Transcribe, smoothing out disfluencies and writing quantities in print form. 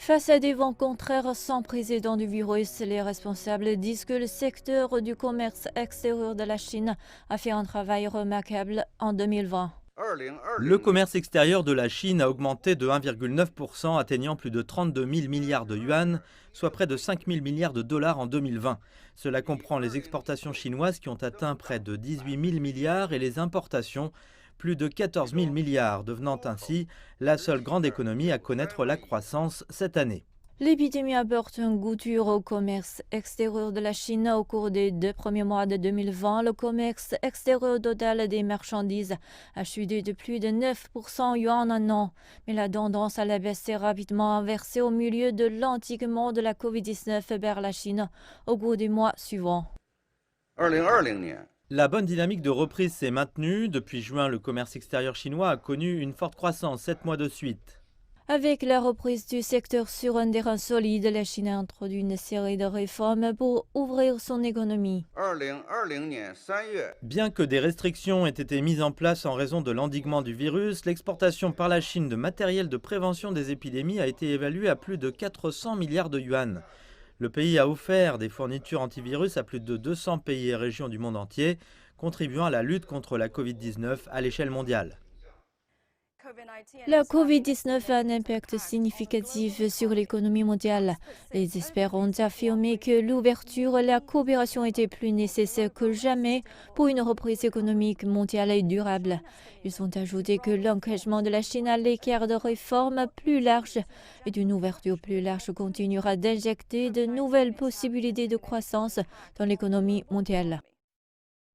Face à des vents contraires sans précédent du virus, les responsables disent que le secteur du commerce extérieur de la Chine a fait un travail remarquable en 2020. Le commerce extérieur de la Chine a augmenté de 1,9%, atteignant plus de 32 000 milliards de yuan, soit près de 5 000 milliards de dollars en 2020. Cela comprend les exportations chinoises qui ont atteint près de 18 000 milliards et les importations plus de 14 000 milliards, devenant ainsi la seule grande économie à connaître la croissance cette année. L'épidémie apporte une gouture au commerce extérieur de la Chine. Au cours des 2 premiers mois de 2020, le commerce extérieur total des marchandises a chuté de plus de 9% en yuan en un an. Mais la tendance à la baisse s'est rapidement inversée au milieu de l'endiguement de la Covid-19 vers la Chine au cours des mois suivants. La bonne dynamique de reprise s'est maintenue. Depuis juin, le commerce extérieur chinois a connu une forte croissance 7 mois de suite. Avec la reprise du secteur sur un terrain solide, la Chine a introduit une série de réformes pour ouvrir son économie. Bien que des restrictions aient été mises en place en raison de l'endiguement du virus, l'exportation par la Chine de matériel de prévention des épidémies a été évaluée à plus de 400 milliards de yuan. Le pays a offert des fournitures antivirus à plus de 200 pays et régions du monde entier, contribuant à la lutte contre la Covid-19 à l'échelle mondiale. La Covid-19 a un impact significatif sur l'économie mondiale. Les experts ont affirmé que l'ouverture et la coopération étaient plus nécessaires que jamais pour une reprise économique mondiale et durable. Ils ont ajouté que l'engagement de la Chine à l'écart de réformes plus larges et d'une ouverture plus large continuera d'injecter de nouvelles possibilités de croissance dans l'économie mondiale.